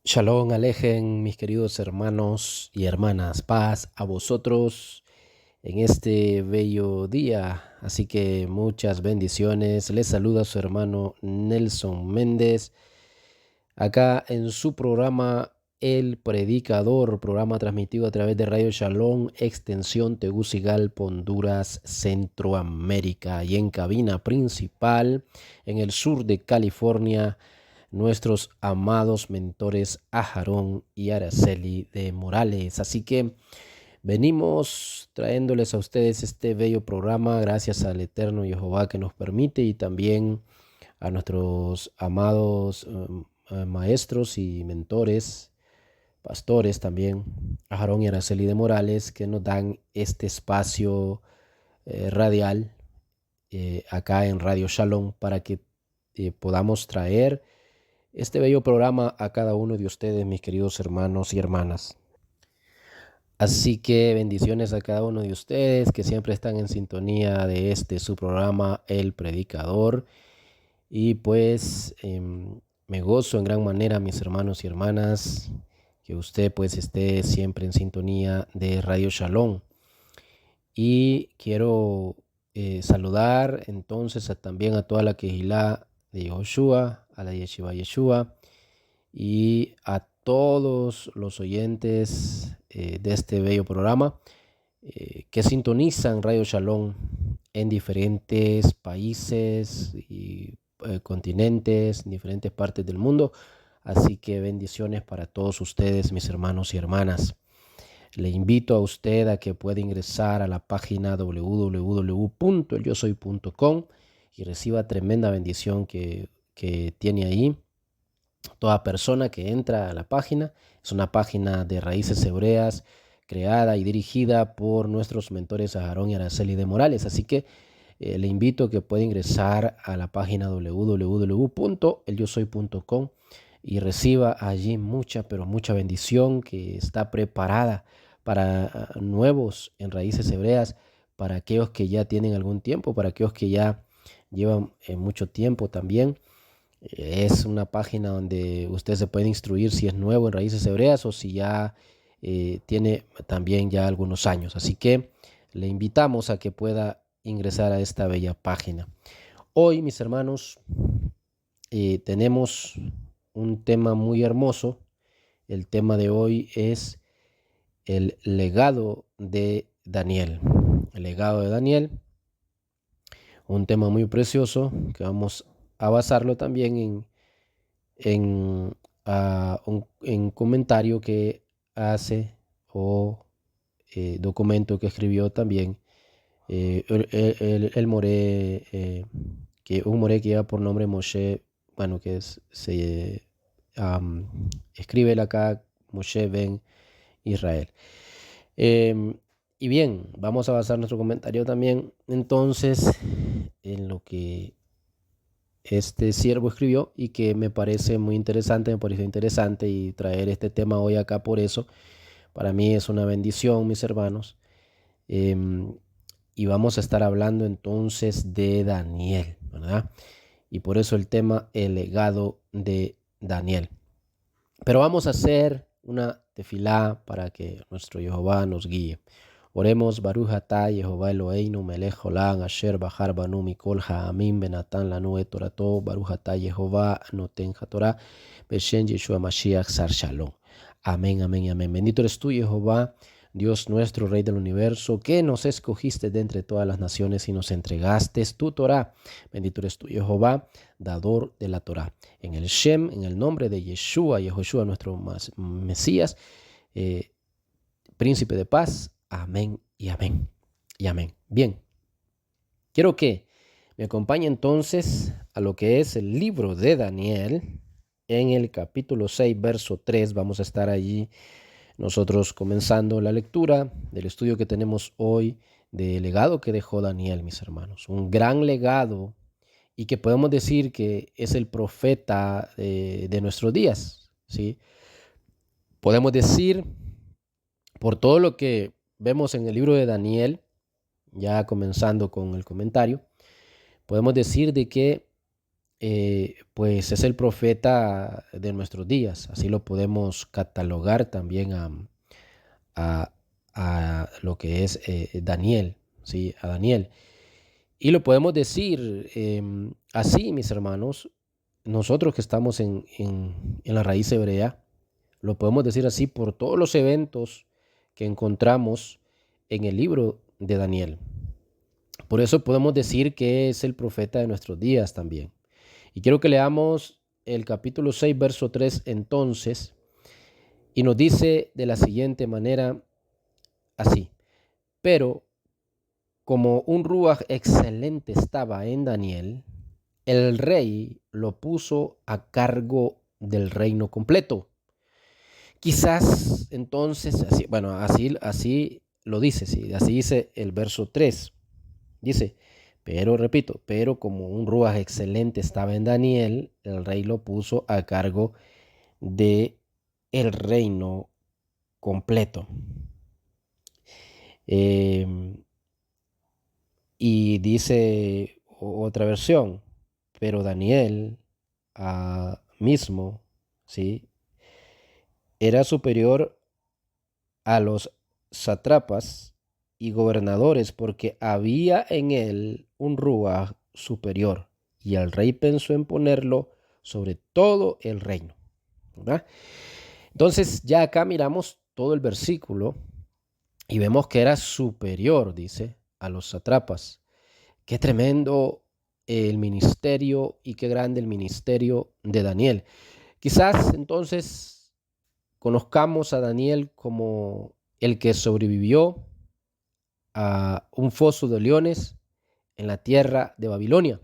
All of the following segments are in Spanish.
Shalom alejen, mis queridos hermanos y hermanas, paz a vosotros en este bello día. Así que muchas bendiciones. Les saluda su hermano Nelson Méndez, acá en su programa El Predicador, programa transmitido a través de Radio Shalom, extensión Tegucigalpa, Honduras, Centroamérica, y en cabina principal en el sur de California, nuestros amados mentores Aharón y Araceli de Morales. Así que venimos trayéndoles a ustedes este bello programa gracias al eterno Jehová que nos permite, y también a nuestros amados maestros y mentores, pastores también, Aharón y Araceli de Morales, que nos dan este espacio radial acá en Radio Shalom para que podamos traer este bello programa a cada uno de ustedes, mis queridos hermanos y hermanas. Así que bendiciones a cada uno de ustedes que siempre están en sintonía de su programa El Predicador. Y pues me gozo en gran manera, mis hermanos y hermanas, que usted pues esté siempre en sintonía de Radio Shalom. Y quiero saludar entonces también a toda la Kehilá de Yoshua, a la Yeshiva Yeshua, y a todos los oyentes de este bello programa que sintonizan Radio Shalom en diferentes países y continentes, en diferentes partes del mundo. Así que bendiciones para todos ustedes, mis hermanos y hermanas. Le invito a usted a que pueda ingresar a la página www.elyosoy.com y reciba tremenda bendición que tiene ahí. Toda persona que entra a la página es una página de raíces hebreas creada y dirigida por nuestros mentores Aharón y Araceli de Morales. Así que le invito a que pueda ingresar a la página www.elyosoy.com y reciba allí mucha, pero mucha bendición que está preparada para nuevos en raíces hebreas, para aquellos que ya tienen algún tiempo, para aquellos que ya llevan mucho tiempo también. Es una página donde usted se puede instruir si es nuevo en raíces hebreas o si ya tiene también ya algunos años. Así que le invitamos a que pueda ingresar a esta bella página. Hoy, mis hermanos, tenemos un tema muy hermoso. El tema de hoy es el legado de Daniel. El legado de Daniel, un tema muy precioso que vamos a basarlo también en comentario que hace o documento que escribió también el moré, un moré que lleva por nombre Moshe, bueno, que escribe él acá, Moshe Ben Israel. Y bien, vamos a basar nuestro comentario también entonces en lo que este siervo escribió y que me parece muy interesante, me pareció interesante, y traer este tema hoy acá por eso, para mí es una bendición, mis hermanos. Y vamos a estar hablando entonces de Daniel, ¿verdad? Y por eso el tema, el legado de Daniel. Pero vamos a hacer una tefilá para que nuestro Jehová nos guíe. Oremos. Baruch atah Yehová Eloheinu melech olam asher bachar banu mikol ha'amim benatan lanu et torato. Baruch atah Yehová noten hatorah beshem Yeshua Mashiach zar shalom. Amén, amén y amén. Bendito eres tú, Jehová, Dios nuestro, Rey del universo, que nos escogiste de entre todas las naciones y nos entregaste tu Torah. Bendito eres tú, Jehová, dador de la Torah. En el Shem, en el nombre de Yeshua, Yehoshua, nuestro Mesías, príncipe de paz. Amén y amén y amén. Bien, quiero que me acompañe entonces a lo que es el libro de Daniel. En el capítulo 6, verso 3, vamos a estar allí nosotros comenzando la lectura del estudio que tenemos hoy del legado que dejó Daniel, mis hermanos. Un gran legado, y que podemos decir que es el profeta de nuestros días, ¿sí? Podemos decir, por todo lo que vemos en el libro de Daniel, ya comenzando con el comentario, podemos decir de que pues es el profeta de nuestros días. Así lo podemos catalogar también a, a lo que es Daniel, ¿sí? A Daniel. Y lo podemos decir así, mis hermanos, nosotros que estamos en la raíz hebrea, lo podemos decir así por todos los eventos que encontramos en el libro de Daniel. Por eso podemos decir que es el profeta de nuestros días también. Y quiero que leamos el capítulo 6, verso 3 entonces, y nos dice de la siguiente manera, así: pero como un ruaj excelente estaba en Daniel, el rey lo puso a cargo del reino completo. Quizás entonces, así, bueno, así lo dice, sí, así dice el verso 3. Dice, pero repito, pero como un ruaj excelente estaba en Daniel, el rey lo puso a cargo de el reino completo. Y dice otra versión, pero Daniel mismo, ¿sí? Era superior a los sátrapas y gobernadores porque había en él un ruaj superior y el rey pensó en ponerlo sobre todo el reino, ¿verdad? Entonces ya acá miramos todo el versículo y vemos que era superior, dice, a los sátrapas. Qué tremendo el ministerio y qué grande el ministerio de Daniel. Quizás entonces conozcamos a Daniel como el que sobrevivió a un foso de leones en la tierra de Babilonia.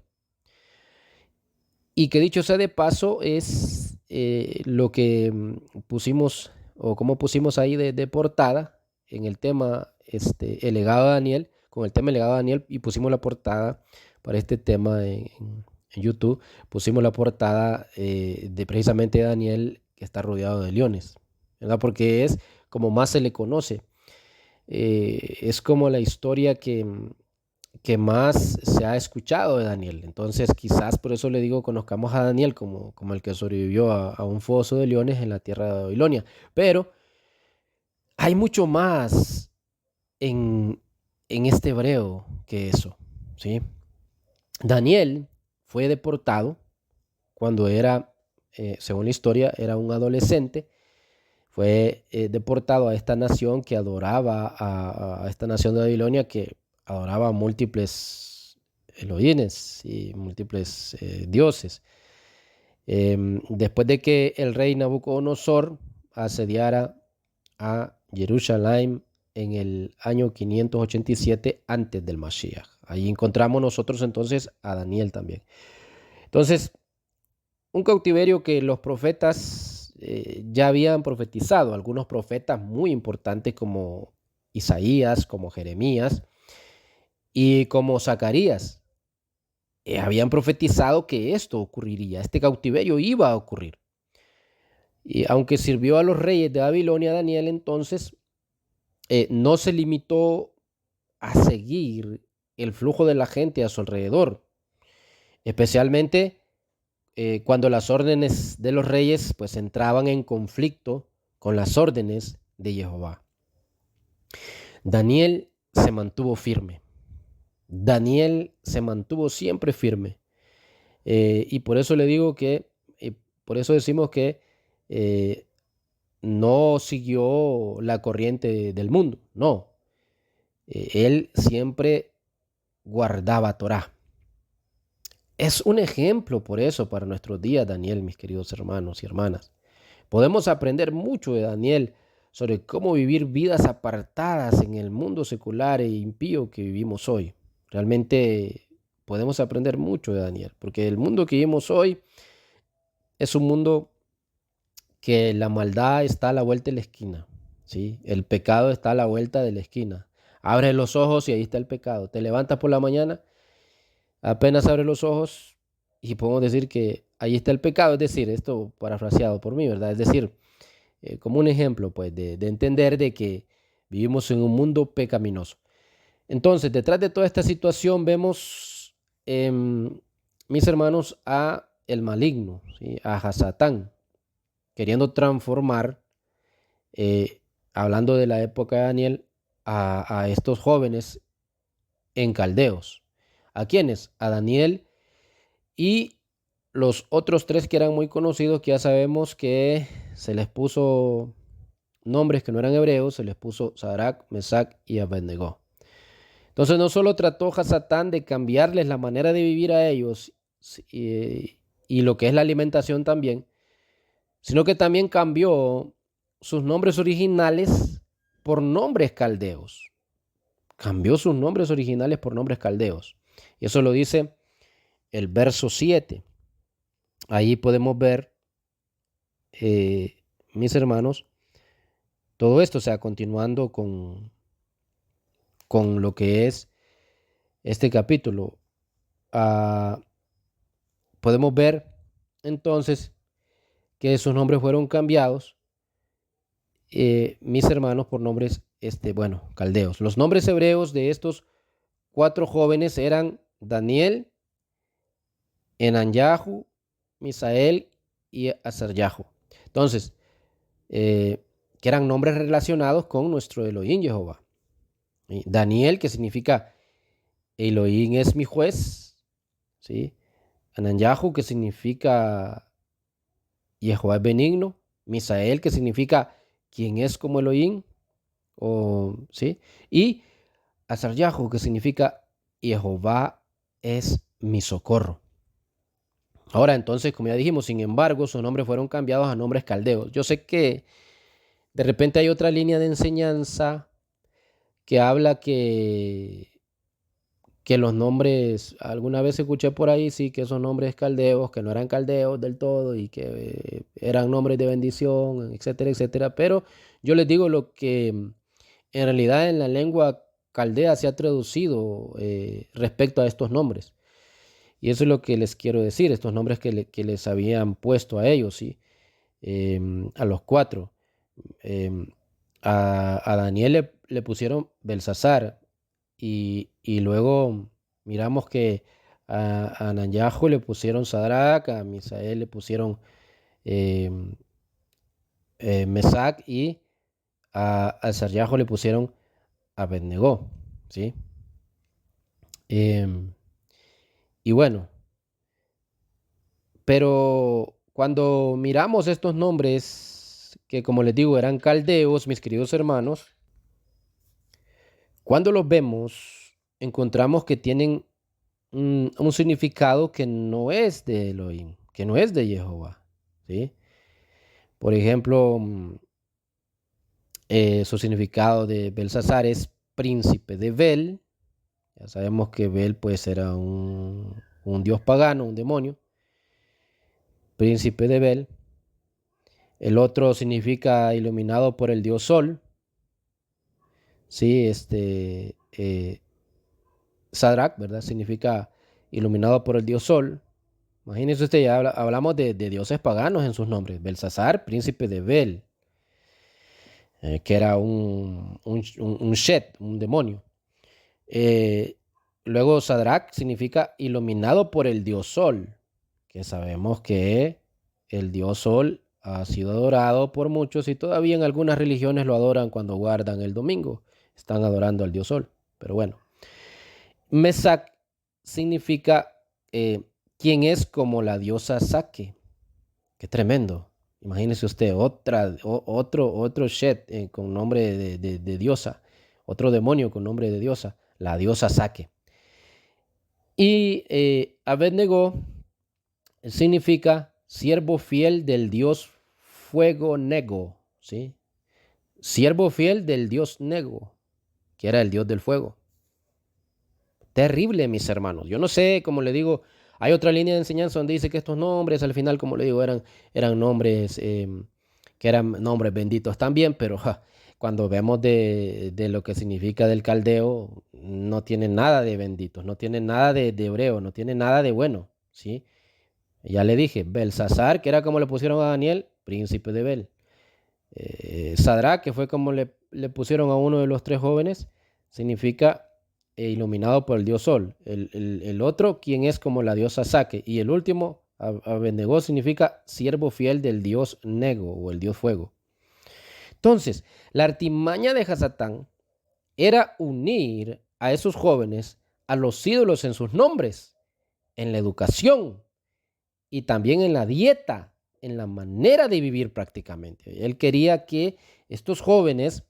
Y que dicho sea de paso es lo que pusimos o como pusimos ahí de portada en el tema, el legado de Daniel, con el tema el legado de Daniel y pusimos la portada para este tema en YouTube, pusimos la portada de precisamente Daniel que está rodeado de leones, ¿verdad? Porque es como más se le conoce. Es como la historia que más se ha escuchado de Daniel. Entonces, quizás por eso le digo, conozcamos a Daniel como el que sobrevivió a un foso de leones en la tierra de Babilonia. Pero hay mucho más en, en este hebreo que eso, ¿sí? Daniel fue deportado cuando era, según la historia, era un adolescente. Fue deportado a esta nación que adoraba a esta nación de Babilonia que adoraba a múltiples Elohines y múltiples dioses. Después de que el rey Nabucodonosor asediara a Jerusalén en el año 587 antes del Mashiach. Ahí encontramos nosotros entonces a Daniel también. Entonces, un cautiverio que los profetas ya habían profetizado, algunos profetas muy importantes como Isaías, como Jeremías y como Zacarías, habían profetizado que esto ocurriría, este cautiverio iba a ocurrir. Y aunque sirvió a los reyes de Babilonia, Daniel entonces no se limitó a seguir el flujo de la gente a su alrededor, especialmente cuando las órdenes de los reyes pues entraban en conflicto con las órdenes de Jehová. Daniel se mantuvo firme. Daniel se mantuvo siempre firme. Y por eso le digo que, por eso decimos que no siguió la corriente del mundo. No. Él siempre guardaba Torah. Es un ejemplo por eso para nuestros días, Daniel, mis queridos hermanos y hermanas. Podemos aprender mucho de Daniel sobre cómo vivir vidas apartadas en el mundo secular e impío que vivimos hoy. Realmente podemos aprender mucho de Daniel, porque el mundo que vivimos hoy es un mundo que la maldad está a la vuelta de la esquina, ¿sí? El pecado está a la vuelta de la esquina. Abres los ojos y ahí está el pecado. Te levantas por la mañana, apenas abres los ojos y podemos decir que ahí está el pecado. Es decir, esto parafraseado por mí, ¿verdad? Es decir, como un ejemplo, pues, de entender de que vivimos en un mundo pecaminoso. Entonces, detrás de toda esta situación vemos, mis hermanos, a el maligno, ¿sí? A Hasatán, queriendo transformar, hablando de la época de Daniel, a estos jóvenes en caldeos. ¿A quiénes? A Daniel y los otros tres que eran muy conocidos, que ya sabemos que se les puso nombres que no eran hebreos, se les puso Sadrach, Mesach y Abednego. Entonces no solo trató Hasatán de cambiarles la manera de vivir a ellos y lo que es la alimentación también, sino que también cambió sus nombres originales por nombres caldeos. Cambió sus nombres originales por nombres caldeos. Y eso lo dice el verso 7. Ahí podemos ver, mis hermanos, todo esto, o sea, continuando con lo que es este capítulo. Podemos ver entonces que sus nombres fueron cambiados, mis hermanos, por nombres, caldeos. Los nombres hebreos de estos cuatro jóvenes eran Daniel, Enanyahu, Misael y Azaryahu. Entonces, que eran nombres relacionados con nuestro Elohim Jehová. Daniel, que significa Elohim es mi juez, ¿sí? Ananyahu, que significa Jehová es benigno. Misael, que significa quien es como Elohim, ¿sí? Y Azaryahu, que significa Jehová es mi socorro. Ahora, entonces, como ya dijimos, sin embargo, sus nombres fueron cambiados a nombres caldeos. Yo sé que de repente hay otra línea de enseñanza que habla que los nombres, alguna vez escuché por ahí, sí, que esos nombres caldeos, que no eran caldeos del todo y que eran nombres de bendición, etcétera, etcétera. Pero yo les digo lo que en realidad en la lengua caldea se ha traducido respecto a estos nombres. Y eso es lo que les quiero decir, estos nombres que les habían puesto a ellos, ¿sí? A los cuatro. Em, a Daniel le pusieron Belsasar y luego miramos que a Ananyahu le pusieron Sadrach, a Misael le pusieron em, Mesach y a Azaryahu le pusieron Abednego, ¿sí? Em, y bueno, pero cuando miramos estos nombres, que como les digo eran caldeos, mis queridos hermanos, cuando los vemos, encontramos que tienen un significado que no es de Elohim, que no es de Jehová, ¿sí? Por ejemplo, su significado de Belsasar es príncipe de Bel. Ya sabemos que Bel pues era un dios pagano, un demonio, príncipe de Bel. El otro significa iluminado por el dios Sol. Sí, Sadrach, ¿verdad? Significa iluminado por el dios Sol. Imagínense usted, ya hablamos de dioses paganos en sus nombres. Belsasar, príncipe de Bel, que era un Shet, un demonio. Luego Sadrach significa iluminado por el dios Sol, que sabemos que el dios Sol ha sido adorado por muchos y todavía en algunas religiones lo adoran cuando guardan el domingo. Están adorando al dios Sol. Pero bueno. Mesach significa quien es como la diosa Sake. Qué tremendo. Imagínese usted, otro Shet con nombre de diosa, otro demonio con nombre de diosa, la diosa Sake. Y Abednego significa siervo fiel del dios Fuego Nego, ¿sí? Siervo fiel del dios Nego, que era el dios del fuego. Terrible, mis hermanos. Yo no sé, como le digo, hay otra línea de enseñanza donde dice que estos nombres, al final, como le digo, eran nombres que eran nombres benditos también, pero cuando vemos de lo que significa del caldeo, no tiene nada de benditos, no tiene nada de hebreo, no tiene nada de bueno, ¿sí? Ya le dije, Belsasar, que era como le pusieron a Daniel, príncipe de Bel. Sadrach, que fue como le pusieron a uno de los tres jóvenes, significa iluminado por el dios Sol. El otro, quien es como la diosa Sake. Y el último, Abednego significa siervo fiel del dios Nego o el dios fuego. Entonces, la artimaña de Hasatán era unir a esos jóvenes a los ídolos en sus nombres, en la educación y también en la dieta, en la manera de vivir prácticamente. Él quería que estos jóvenes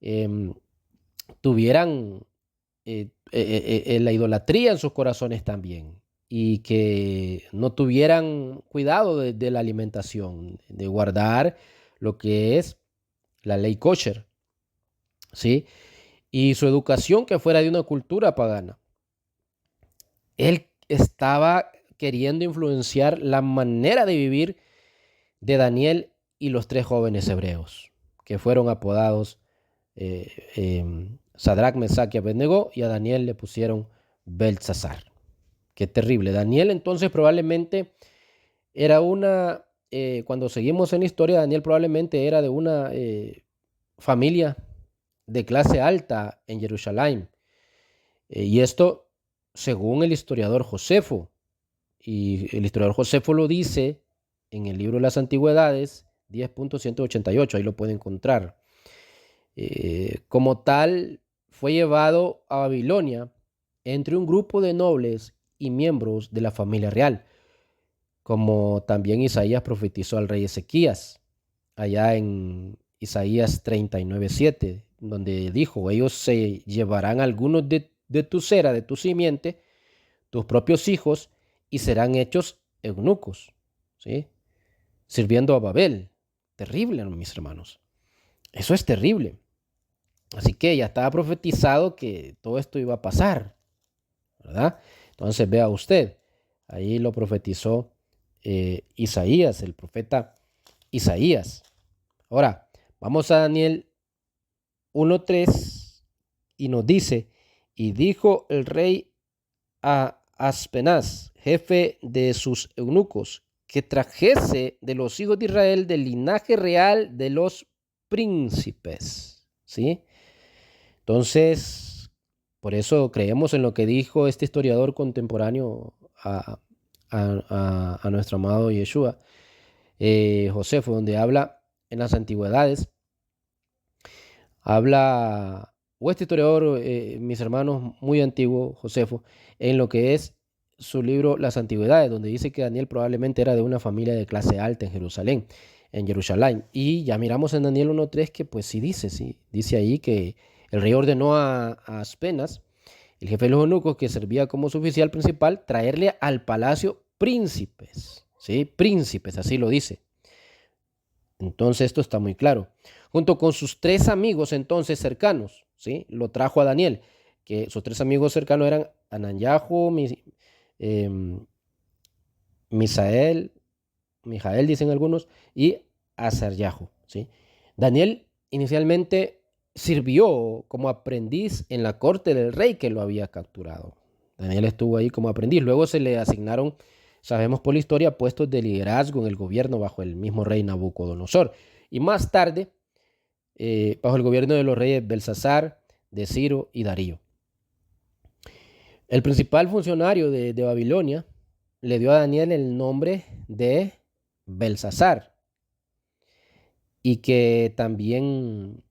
eh, tuvieran la idolatría en sus corazones también y que no tuvieran cuidado de la alimentación, de guardar lo que es la ley kosher, ¿sí? Y su educación que fuera de una cultura pagana. Él estaba queriendo influenciar la manera de vivir de Daniel y los tres jóvenes hebreos, que fueron apodados Sadrach, Mesach y Abednego, y a Daniel le pusieron Beltsasar. Qué terrible. Daniel entonces probablemente era cuando seguimos en la historia, Daniel probablemente era de una familia de clase alta en Jerusalén. Y esto según el historiador Josefo. Y el historiador Josefo lo dice en el libro de las Antigüedades 10.188, ahí lo puede encontrar. Como tal, fue llevado a Babilonia entre un grupo de nobles y miembros de la familia real, como también Isaías profetizó al rey Ezequías, allá en Isaías 39:7, donde dijo, ellos se llevarán algunos de tu cera, de tu simiente, tus propios hijos, y serán hechos eunucos, ¿sí? Sirviendo a Babel. Terrible, mis hermanos. Eso es terrible. Así que ya estaba profetizado que todo esto iba a pasar, ¿verdad? Entonces vea usted, ahí lo profetizó Isaías, el profeta Isaías. Ahora, vamos a Daniel 1:3 y nos dice, y dijo el rey a Aspenaz, jefe de sus eunucos, que trajese de los hijos de Israel del linaje real de los príncipes, ¿sí? Entonces, por eso creemos en lo que dijo este historiador contemporáneo a nuestro amado Yeshua, Josefo, donde habla en las antigüedades, habla, o este historiador, mis hermanos, muy antiguo, Josefo, en lo que es su libro Las Antigüedades, donde dice que Daniel probablemente era de una familia de clase alta en Jerusalén, Y ya miramos en Daniel 1:3 que pues sí, dice ahí que el rey ordenó a Aspenas, el jefe de los eunucos, que servía como su oficial principal, traerle al palacio príncipes, ¿sí? Príncipes, así lo dice. Entonces esto está muy claro. Junto con sus tres amigos entonces cercanos, ¿sí? Lo trajo a Daniel, que sus tres amigos cercanos eran Ananyahu, Misael, Mijael dicen algunos, y Azaryahu, ¿sí? Daniel inicialmente sirvió como aprendiz en la corte del rey que lo había capturado. Daniel estuvo ahí como aprendiz. Luego se le asignaron, sabemos por la historia, puestos de liderazgo en el gobierno bajo el mismo rey Nabucodonosor. Y más tarde, bajo el gobierno de los reyes Belsasar, de Ciro y Darío. El principal funcionario de Babilonia le dio a Daniel el nombre de Belsasar, y que también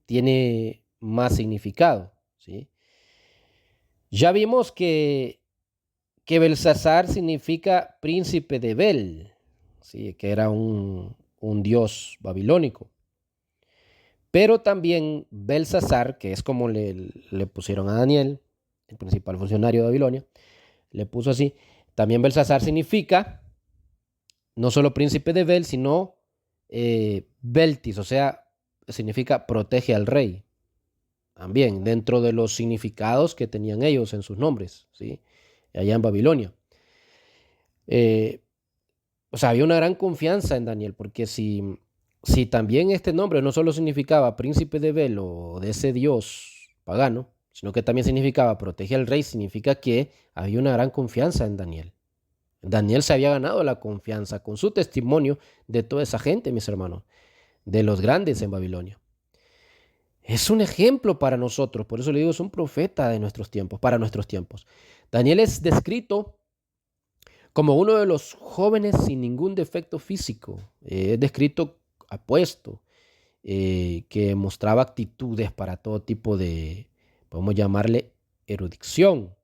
tiene más significado, ¿sí? Ya vimos que Belsasar significa príncipe de Bel, ¿sí? Que era un dios babilónico. Pero también Belsasar, que es como le pusieron a Daniel, el principal funcionario de Babilonia, le puso así. También Belsasar significa no solo príncipe de Bel, sino Beltis, o sea, significa protege al rey. También dentro de los significados que tenían ellos en sus nombres, ¿sí? Allá en Babilonia. O sea, había una gran confianza en Daniel, porque si también este nombre no solo significaba príncipe de Bel o de ese dios pagano, sino que también significaba protege al rey, significa que había una gran confianza en Daniel. Daniel se había ganado la confianza con su testimonio de toda esa gente, mis hermanos, de los grandes en Babilonia. Es un ejemplo para nosotros, por eso le digo, es un profeta de nuestros tiempos, para nuestros tiempos. Daniel es descrito como uno de los jóvenes sin ningún defecto físico. Es descrito apuesto, que mostraba actitudes para todo tipo de, podemos llamarle, erudición.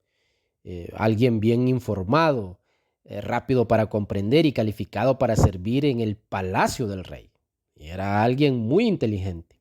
Alguien bien informado, rápido para comprender y calificado para servir en el palacio del rey. Era alguien muy inteligente.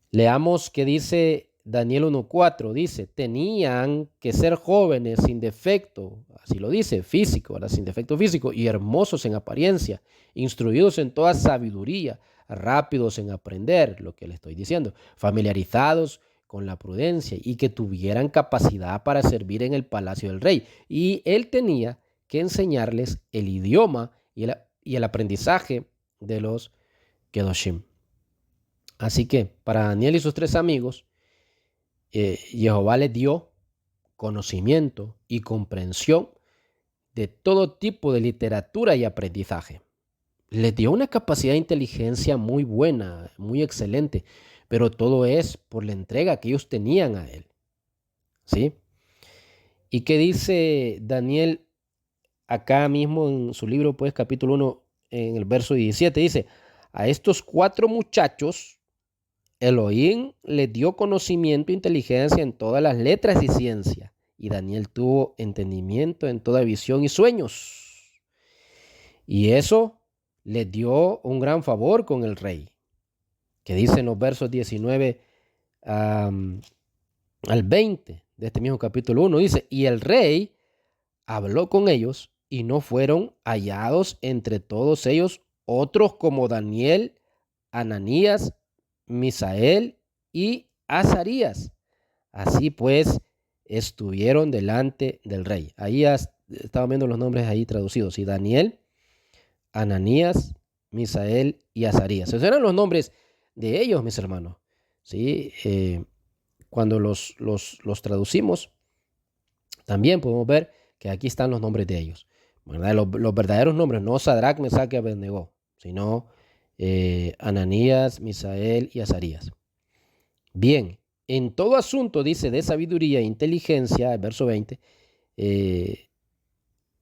Leamos qué dice Daniel 1:4. Dice, tenían que ser jóvenes sin defecto, así lo dice, físico, ¿verdad? Sin defecto físico, y hermosos en apariencia, instruidos en toda sabiduría, rápidos en aprender, lo que le estoy diciendo, familiarizados con la prudencia y que tuvieran capacidad para servir en el palacio del rey. Y él tenía que enseñarles el idioma y el aprendizaje de los Kedoshim. Así que para Daniel y sus tres amigos, Jehová les dio conocimiento y comprensión de todo tipo de literatura y aprendizaje. Les dio una capacidad de inteligencia muy buena, muy excelente, pero todo es por la entrega que ellos tenían a él. ¿Sí? ¿Y qué dice Daniel acá mismo en su libro, pues capítulo 1, en el verso 17? Dice, a estos 4 muchachos Elohim les dio conocimiento e inteligencia en todas las letras y ciencia, y Daniel tuvo entendimiento en toda visión y sueños. Y eso les dio un gran favor con el rey, que dice en los versos 19 al 20 de este mismo capítulo 1, dice, y el rey habló con ellos y no fueron hallados entre todos ellos otros como Daniel, Ananías, Misael y Azarías. Así pues, estuvieron delante del rey. Ahí estaban viendo los nombres ahí traducidos. Y Daniel, Ananías, Misael y Azarías. Esos eran los nombres de ellos, mis hermanos. ¿Sí? Cuando los traducimos, también podemos ver que aquí están los nombres de ellos. ¿Verdad? Los verdaderos nombres, no Sadrach, Mesach y Abednego, sino Ananías, Misael y Azarías. Bien, en todo asunto, dice, de sabiduría e inteligencia, el verso 20,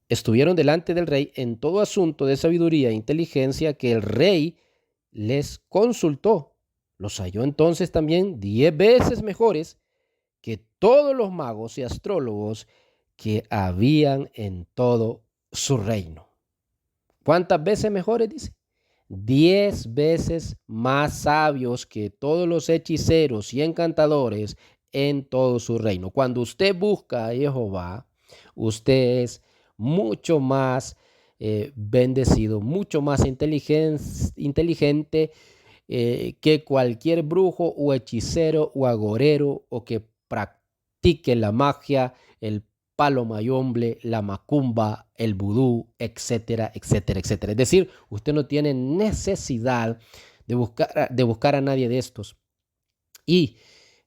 estuvieron delante del rey en todo asunto de sabiduría e inteligencia que el rey les consultó. Los halló entonces también 10 veces mejores que todos los magos y astrólogos que habían en todo su reino. ¿Cuántas veces mejores? Dice. 10 veces más sabios que todos los hechiceros y encantadores en todo su reino. Cuando usted busca a Jehová, usted es mucho más bendecido, mucho más inteligente que cualquier brujo o hechicero o agorero o que practique la magia, el palo mayomble, la macumba, el vudú, etcétera, etcétera, etcétera. Es decir, usted no tiene necesidad de buscar a nadie de estos. Y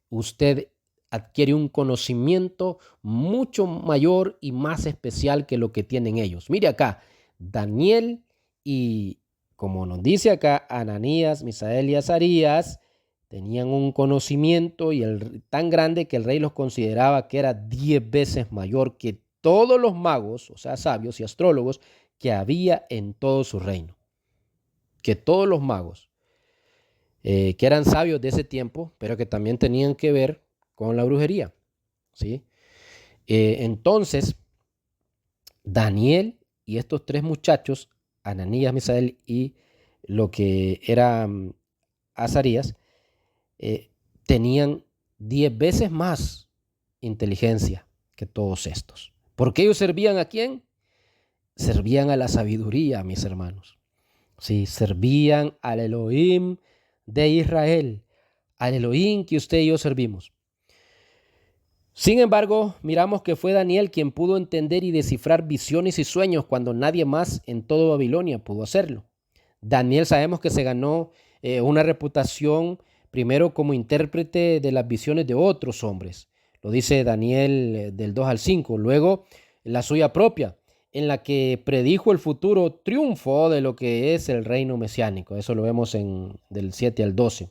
usted adquiere un conocimiento mucho mayor y más especial que lo que tienen ellos. Mire acá, Daniel y, como nos dice acá, Ananías, Misael y Azarías, tenían un conocimiento tan grande que el rey los consideraba que era 10 veces mayor que todos los magos, o sea, sabios y astrólogos que había en todo su reino. Que todos los magos, que eran sabios de ese tiempo, pero que también tenían que ver con la brujería. ¿Sí? Entonces, Daniel y estos 3 muchachos, Ananías, Misael y lo que era Azarías, tenían 10 veces más inteligencia que todos estos. ¿Por qué ellos servían a quién? Servían a la sabiduría, mis hermanos. Sí, servían al Elohim de Israel, al Elohim que usted y yo servimos. Sin embargo, miramos que fue Daniel quien pudo entender y descifrar visiones y sueños cuando nadie más en todo Babilonia pudo hacerlo. Daniel sabemos que se ganó una reputación primero como intérprete de las visiones de otros hombres. Lo dice Daniel del 2 al 5. Luego la suya propia, en la que predijo el futuro triunfo de lo que es el reino mesiánico. Eso lo vemos del 7 al 12,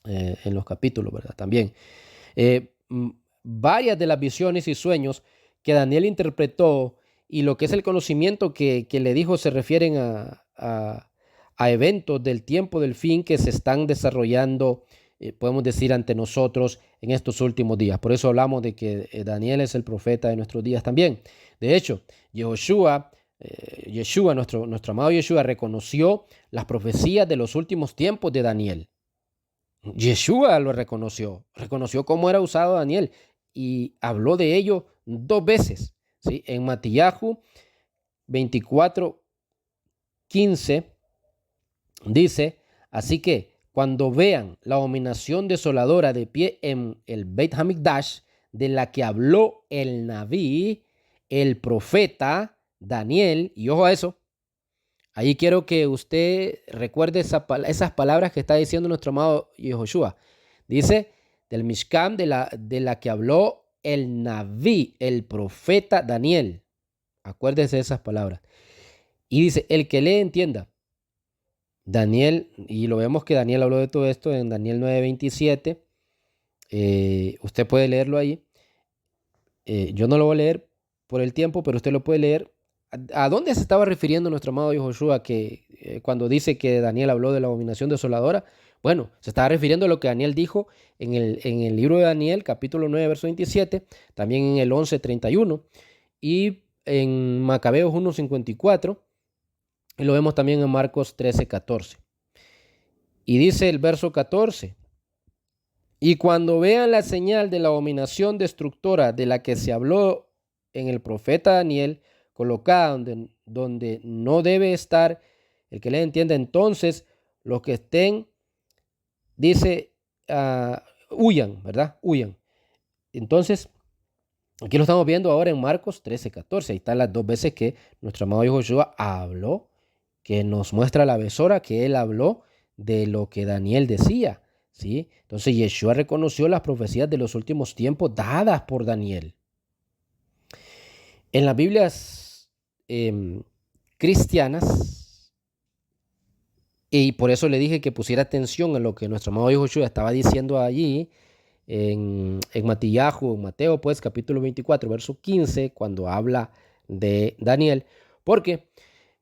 en los capítulos, ¿verdad? También. Varias de las visiones y sueños que Daniel interpretó y lo que es el conocimiento que le dijo se refieren a eventos del tiempo del fin que se están desarrollando, podemos decir, ante nosotros en estos últimos días. Por eso hablamos de que Daniel es el profeta de nuestros días también. De hecho, Yeshua, nuestro amado Yeshua, reconoció las profecías de los últimos tiempos de Daniel. Yeshua lo reconoció cómo era usado Daniel y habló de ello 2 veces, ¿sí? En Matillahu 24:15 dice: así que cuando vean la abominación desoladora de pie en el Beit Hamikdash, de la que habló el Naví, el profeta Daniel, y ojo a eso, ahí quiero que usted recuerde esas palabras que está diciendo nuestro amado Yehoshua. Dice, del Mishkan, de la que habló el Naví, el profeta Daniel. Acuérdese de esas palabras. Y dice, el que lee entienda. Daniel, y lo vemos que Daniel habló de todo esto en Daniel 9:27. Usted puede leerlo ahí. Yo no lo voy a leer por el tiempo, pero usted lo puede leer. ¿A dónde se estaba refiriendo nuestro amado Yehoshua cuando dice que Daniel habló de la abominación desoladora? Bueno, se estaba refiriendo a lo que Daniel dijo en el libro de Daniel, capítulo 9, verso 27, también en el 11:31 y en Macabeos 1:54, y lo vemos también en Marcos 13:14. Y dice el verso 14: y cuando vean la señal de la abominación destructora de la que se habló en el profeta Daniel, colocada donde no debe estar, el que le entienda, entonces los que estén, dice, huyan, ¿verdad? Huyan. Entonces, aquí lo estamos viendo ahora en Marcos 13:14. Ahí están las 2 veces que nuestro amado Yehoshua habló, que nos muestra la besora que él habló de lo que Daniel decía, ¿sí? Entonces, Yeshua reconoció las profecías de los últimos tiempos dadas por Daniel. En las Biblias cristianas, y por eso le dije que pusiera atención a lo que nuestro amado Yehoshua estaba diciendo allí en Matillahu, en Mateo, pues, capítulo 24, verso 15, cuando habla de Daniel, porque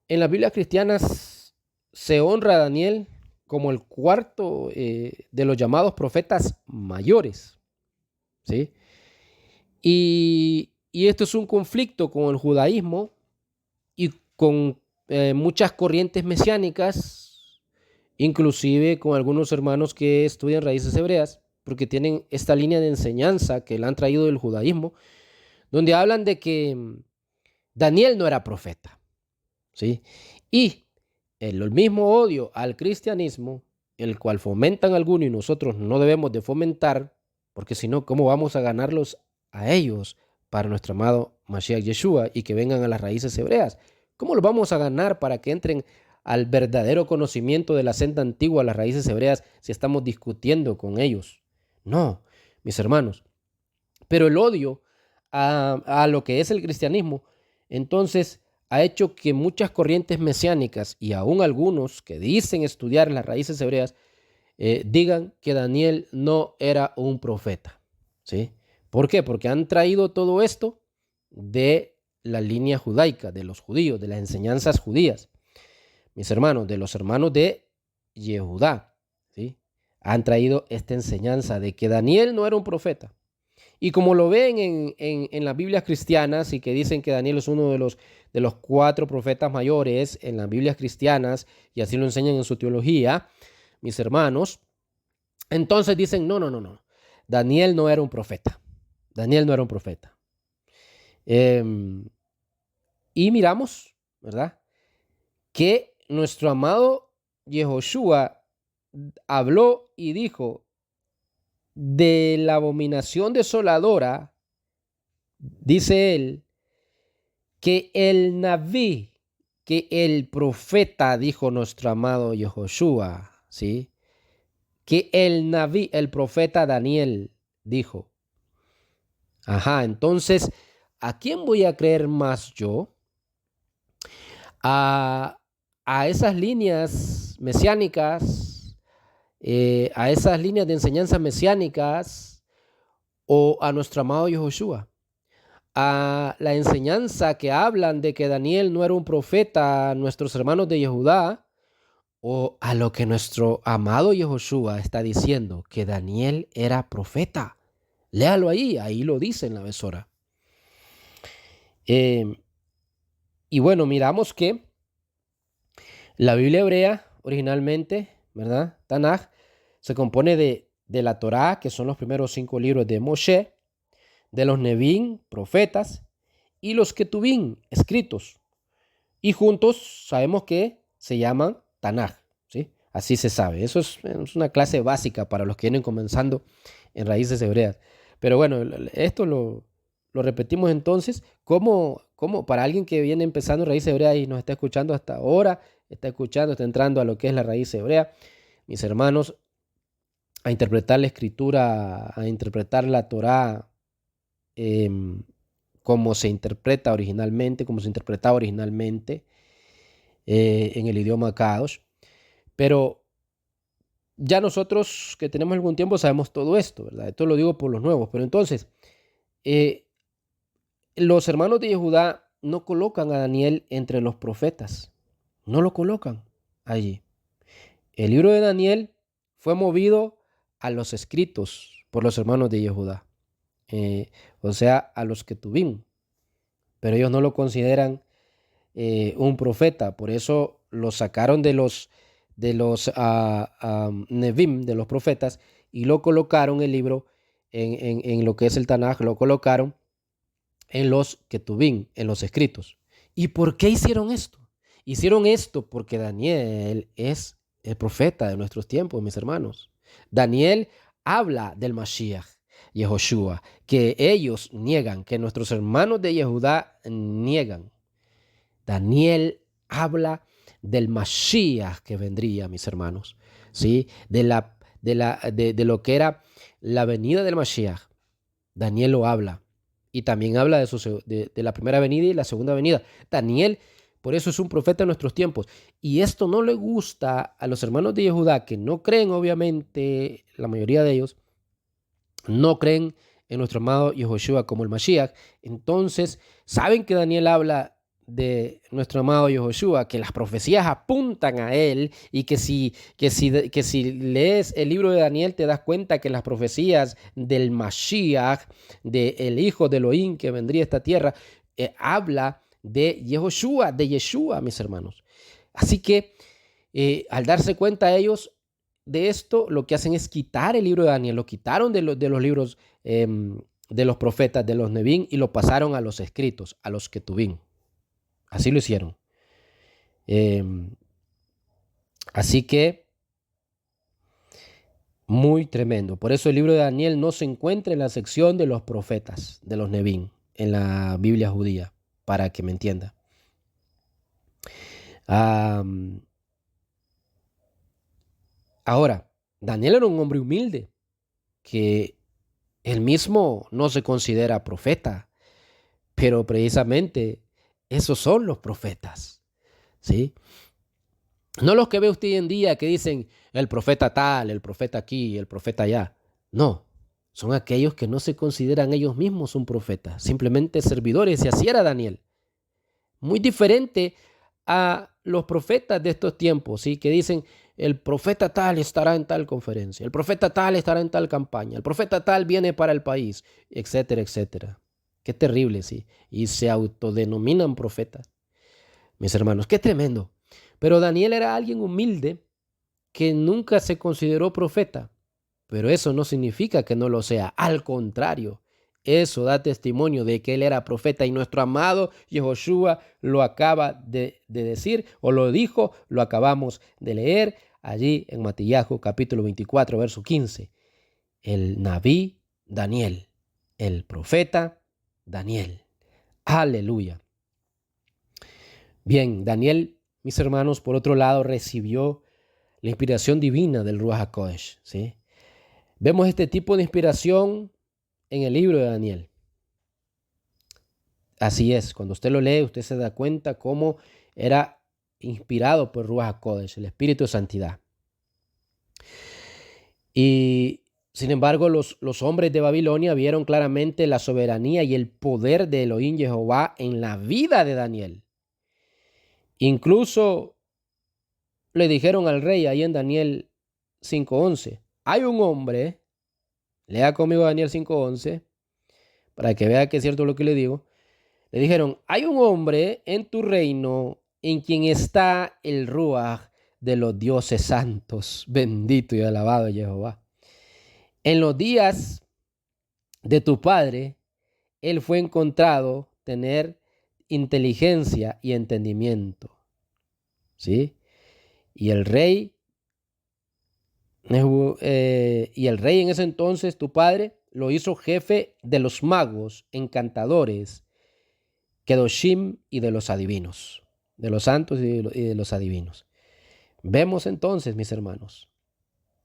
en las Biblias cristianas se honra a Daniel como el cuarto de los llamados profetas mayores, ¿sí? Y esto es un conflicto con el judaísmo y con muchas corrientes mesiánicas, inclusive con algunos hermanos que estudian raíces hebreas, porque tienen esta línea de enseñanza que le han traído del judaísmo, donde hablan de que Daniel no era profeta, ¿sí? Y el mismo odio al cristianismo, el cual fomentan algunos y nosotros no debemos de fomentar, porque si no, ¿cómo vamos a ganarlos a ellos para nuestro amado Mashiach Yeshua y que vengan a las raíces hebreas? ¿Cómo los vamos a ganar para que entren al verdadero conocimiento de la senda antigua, las raíces hebreas, si estamos discutiendo con ellos? No, mis hermanos. Pero el odio a lo que es el cristianismo, entonces, ha hecho que muchas corrientes mesiánicas y aún algunos que dicen estudiar las raíces hebreas digan que Daniel no era un profeta, ¿sí? ¿Por qué? Porque han traído todo esto de la línea judaica, de los judíos, de las enseñanzas judías. Mis hermanos, de los hermanos de Yehudá, ¿sí? Han traído esta enseñanza de que Daniel no era un profeta. Y como lo ven en las Biblias cristianas y que dicen que Daniel es uno de los 4 profetas mayores en las Biblias cristianas, y así lo enseñan en su teología, mis hermanos, entonces dicen, no, Daniel no era un profeta. Daniel no era un profeta. Y miramos, ¿verdad?, que nuestro amado Yehoshua habló y dijo de la abominación desoladora, dice él, que el Naví, que el profeta, dijo nuestro amado Yehoshua, ¿sí? Que el Naví, el profeta Daniel, dijo. Entonces, ¿a quién voy a creer más yo? A esas líneas mesiánicas, a esas líneas de enseñanza mesiánicas, o a nuestro amado Yehoshua. a la enseñanza que hablan de que Daniel no era un profeta, nuestros hermanos de Yehudá, o a lo que nuestro amado Yehoshua está diciendo, que Daniel era profeta. Léalo ahí lo dice en la besora. Y bueno, miramos que la Biblia hebrea originalmente, ¿verdad? Tanaj, se compone de la Torá, que son los primeros 5 libros de Moshe, de los Nevim, profetas, y los Ketubim, escritos. Y juntos sabemos que se llaman Tanaj, ¿sí? Así se sabe. Eso es una clase básica para los que vienen comenzando en raíces hebreas. Pero bueno, esto lo repetimos entonces como para alguien que viene empezando en raíces hebreas y nos está escuchando hasta ahora, está escuchando, está entrando a lo que es la raíz hebrea. Mis hermanos, a interpretar la escritura, a interpretar la Torá, como se interpreta originalmente, como se interpretaba originalmente en el idioma Kadosh. Pero ya nosotros que tenemos algún tiempo sabemos todo esto, ¿verdad? Esto lo digo por los nuevos. Pero entonces, los hermanos de Yehudá no colocan a Daniel entre los profetas. No lo colocan allí. El libro de Daniel fue movido a los escritos por los hermanos de Yehudá. O sea, a los que tuvimos. Pero ellos no lo consideran un profeta. Por eso lo sacaron de los Nevim, de los profetas, y lo colocaron el libro en lo que es el Tanaj, lo colocaron en los Ketubim, en los escritos. ¿Y por qué hicieron esto? Hicieron esto porque Daniel es el profeta de nuestros tiempos, mis hermanos. Daniel habla del Mashiach, Yehoshua, que ellos niegan, que nuestros hermanos de Yehudá niegan. Daniel habla del Mashiach que vendría, mis hermanos, ¿sí? De lo que era la venida del Mashiach. Daniel lo habla. Y también habla de la primera venida y la segunda venida. Daniel, por eso es un profeta en nuestros tiempos. Y esto no le gusta a los hermanos de Yehudá, que no creen, obviamente, la mayoría de ellos, no creen en nuestro amado Yehoshua como el Mashiach. Entonces, saben que Daniel habla de nuestro amado Yehoshua, que las profecías apuntan a él, y que si lees el libro de Daniel te das cuenta que las profecías del Mashiach, del hijo de Elohim que vendría a esta tierra, habla de Yehoshua, de Yeshua, mis hermanos. Así que al darse cuenta ellos de esto, lo que hacen es quitar el libro de Daniel, lo quitaron de los libros de los profetas, de los Nevim, y lo pasaron a los escritos, a los Ketubim. Así lo hicieron. Así que, muy tremendo. Por eso el libro de Daniel no se encuentra en la sección de los profetas, de los Nevim, en la Biblia judía, para que me entienda. Ahora, Daniel era un hombre humilde, que él mismo no se considera profeta, pero precisamente esos son los profetas, ¿sí? No los que ve usted hoy en día que dicen el profeta tal, el profeta aquí, el profeta allá. No, son aquellos que no se consideran ellos mismos un profeta, simplemente servidores, y así era Daniel. Muy diferente a los profetas de estos tiempos, ¿sí? Que dicen el profeta tal estará en tal conferencia, el profeta tal estará en tal campaña, el profeta tal viene para el país, etcétera, etcétera. Qué terrible, ¿sí? Y se autodenominan profetas. Mis hermanos, qué tremendo. Pero Daniel era alguien humilde que nunca se consideró profeta. Pero eso no significa que no lo sea. Al contrario, eso da testimonio de que él era profeta, y nuestro amado Yehoshua lo acaba de decir, o lo dijo, lo acabamos de leer allí en Matillahu capítulo 24, verso 15. El Nabí Daniel, el profeta Daniel. Aleluya. Bien, Daniel, mis hermanos, por otro lado, recibió la inspiración divina del Ruach HaKodesh, ¿sí? Vemos este tipo de inspiración en el libro de Daniel. Así es, cuando usted lo lee, usted se da cuenta cómo era inspirado por Ruach HaKodesh, el Espíritu de Santidad. Y Sin embargo, los hombres de Babilonia vieron claramente la soberanía y el poder de Elohim Jehová en la vida de Daniel. Incluso le dijeron al rey ahí en Daniel 5:11, hay un hombre, lea conmigo Daniel 5:11, para que vea que es cierto lo que le digo. Le dijeron, hay un hombre en tu reino en quien está el Ruaj de los dioses santos. Bendito y alabado Jehová. En los días de tu padre, él fue encontrado tener inteligencia y entendimiento. ¿Sí? Y el rey en ese entonces, tu padre, lo hizo jefe de los magos, encantadores, kedoshim y de los adivinos, de los santos y de los adivinos. Vemos entonces, mis hermanos,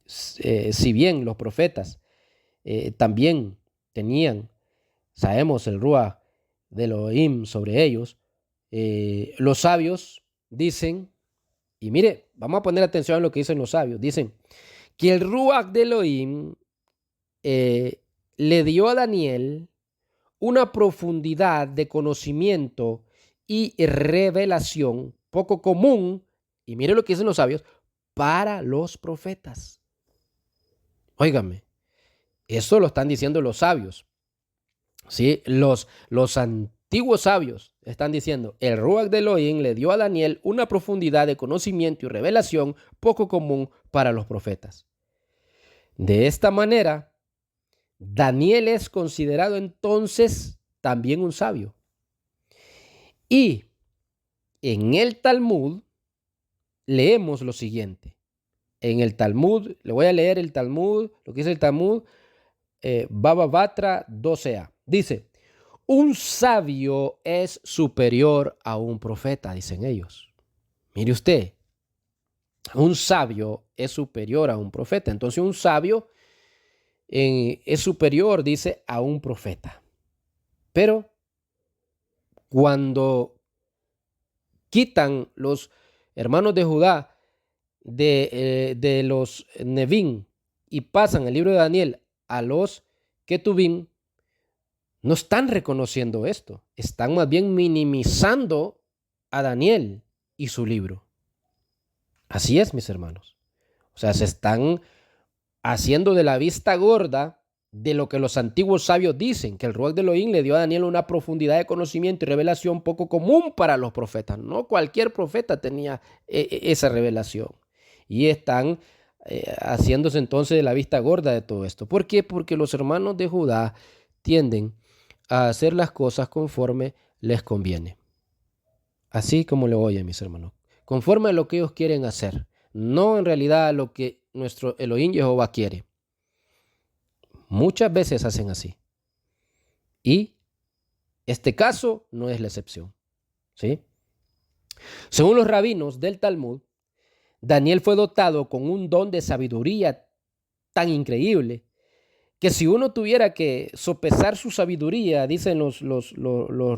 si bien los profetas también tenían, sabemos, el Ruach de Elohim sobre ellos, los sabios dicen, y mire, vamos a poner atención a lo que dicen los sabios, dicen que el Ruach de Elohim le dio a Daniel una profundidad de conocimiento y revelación poco común, y mire lo que dicen los sabios, para los profetas. Óigame, eso lo están diciendo los sabios. ¿Sí? Los antiguos sabios están diciendo, el Ruach de Elohim le dio a Daniel una profundidad de conocimiento y revelación poco común para los profetas. De esta manera, Daniel es considerado entonces también un sabio. Y en el Talmud leemos lo siguiente. En el Talmud, le voy a leer el Talmud, lo que dice el Talmud, Baba Batra 12a. Dice, un sabio es superior a un profeta, dicen ellos. Mire usted, un sabio es superior a un profeta. Entonces un sabio es superior, dice, a un profeta. Pero cuando quitan los hermanos de Judá de los Nevim y pasan el libro de Daniel a los Ketubim, no están reconociendo esto, están más bien minimizando a Daniel y su libro. Así es, mis hermanos. O sea, se están haciendo de la vista gorda de lo que los antiguos sabios dicen, que el Ruach de Elohim le dio a Daniel una profundidad de conocimiento y revelación poco común para los profetas. No cualquier profeta tenía esa revelación. Y están haciéndose entonces de la vista gorda de todo esto. ¿Por qué? Porque los hermanos de Judá tienden a hacer las cosas conforme les conviene. Así como lo oyen, mis hermanos. Conforme a lo que ellos quieren hacer. No en realidad a lo que nuestro Elohim Jehová quiere. Muchas veces hacen así. Y este caso no es la excepción. ¿Sí? Según los rabinos del Talmud, Daniel fue dotado con un don de sabiduría tan increíble que si uno tuviera que sopesar su sabiduría, dicen los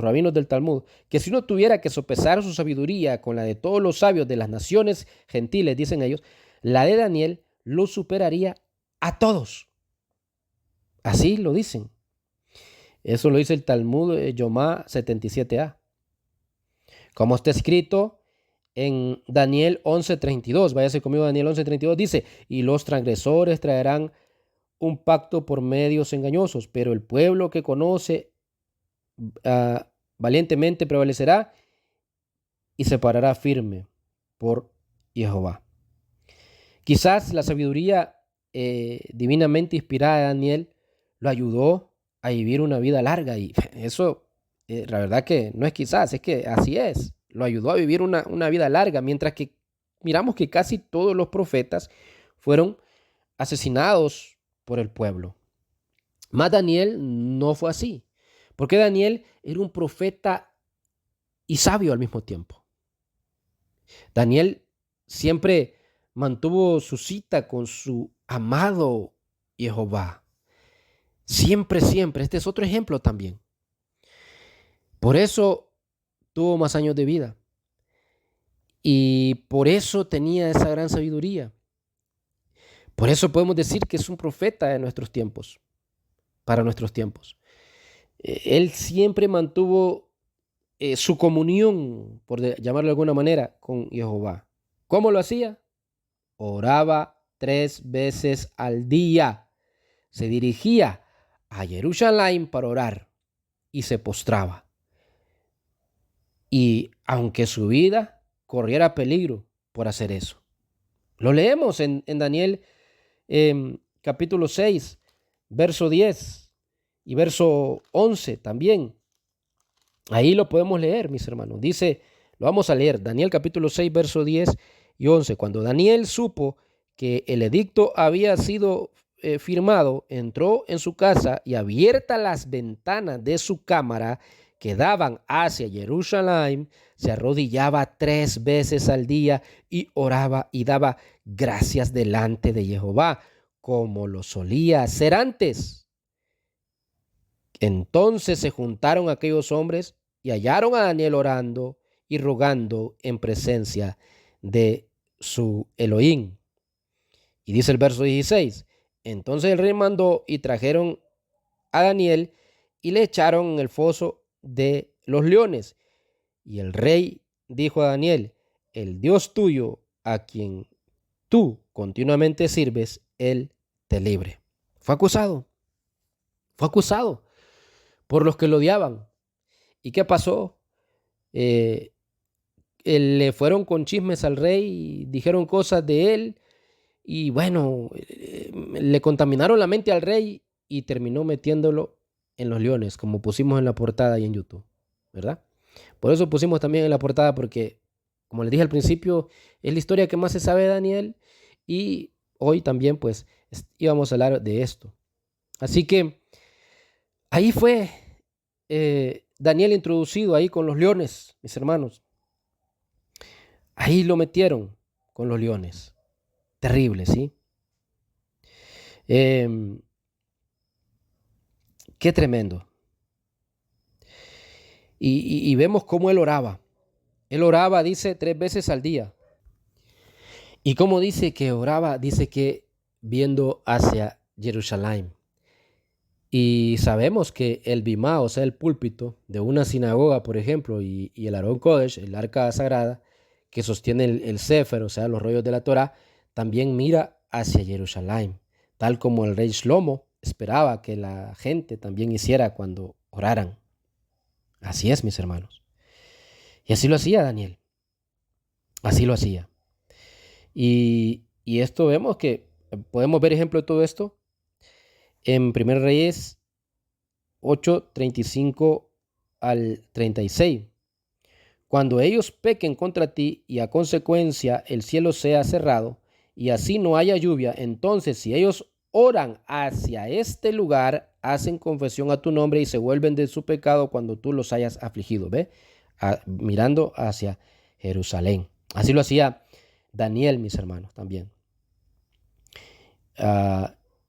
rabinos del Talmud, que si uno tuviera que sopesar su sabiduría con la de todos los sabios de las naciones gentiles, dicen ellos, la de Daniel lo superaría a todos. Así lo dicen. Eso lo dice el Talmud Yomá 77a. Como está escrito en Daniel 11:32, váyase conmigo a Daniel 11:32, dice, y los transgresores traerán un pacto por medios engañosos, pero el pueblo que conoce valientemente prevalecerá y se parará firme por Jehová. Quizás la sabiduría divinamente inspirada de Daniel lo ayudó a vivir una vida larga y eso, la verdad que no es quizás, es que así es. Lo ayudó a vivir una vida larga, mientras que miramos que casi todos los profetas fueron asesinados por el pueblo. Mas Daniel no fue así, porque Daniel era un profeta y sabio al mismo tiempo. Daniel siempre mantuvo su cita con su amado Jehová. Siempre, siempre. Este es otro ejemplo también. Por eso tuvo más años de vida. Y por eso tenía esa gran sabiduría. Por eso podemos decir que es un profeta de nuestros tiempos, para nuestros tiempos. Él siempre mantuvo su comunión, por llamarlo de alguna manera, con Jehová. ¿Cómo lo hacía? Oraba 3 veces al día. Se dirigía a Jerusalén para orar y se postraba. Y aunque su vida corriera peligro por hacer eso. Lo leemos en Daniel capítulo 6, verso 10 y verso 11 también. Ahí lo podemos leer, mis hermanos. Dice, lo vamos a leer, Daniel capítulo 6, verso 10 y 11. Cuando Daniel supo que el edicto había sido firmado, entró en su casa y abiertas las ventanas de su cámara que daban hacia Jerusalén, se arrodillaba 3 veces al día y oraba y daba gracias delante de Jehová, como lo solía hacer antes. Entonces se juntaron aquellos hombres y hallaron a Daniel orando y rogando en presencia de su Elohim. Y dice el verso 16, entonces el rey mandó y trajeron a Daniel y le echaron en el foso de los leones. Y el rey dijo a Daniel, el Dios tuyo a quien tú continuamente sirves, él te libre. Fue acusado por los que lo odiaban. ¿Y qué pasó? Le fueron con chismes al rey y dijeron cosas de él y bueno, le contaminaron la mente al rey y terminó metiéndolo en los leones, como pusimos en la portada y en YouTube, ¿verdad? Por eso pusimos también en la portada porque, como les dije al principio, es la historia que más se sabe de Daniel y hoy también pues íbamos a hablar de esto. Así que ahí fue Daniel introducido ahí con los leones, mis hermanos. Ahí lo metieron con los leones. Terrible, ¿sí? Qué tremendo. Y vemos cómo él oraba. Él oraba, dice, 3 veces al día. ¿Y cómo dice que oraba? Dice que viendo hacia Jerusalén. Y sabemos que el bimá, o sea, el púlpito de una sinagoga, por ejemplo, y el Aarón Kodesh, el arca sagrada, que sostiene el Sefer, o sea, los rollos de la Torá, también mira hacia Jerusalén, tal como el rey Shlomo esperaba que la gente también hiciera cuando oraran. Así es, mis hermanos. Y así lo hacía Daniel. Así lo hacía. Y esto vemos que podemos ver ejemplo de todo esto en 1 Reyes 8, 35 al 36. Cuando ellos pequen contra ti y a consecuencia el cielo sea cerrado y así no haya lluvia, entonces si ellos oran hacia este lugar, hacen confesión a tu nombre y se vuelven de su pecado cuando tú los hayas afligido, ¿ve? Mirando hacia Jerusalén. Así lo hacía Daniel, mis hermanos, también.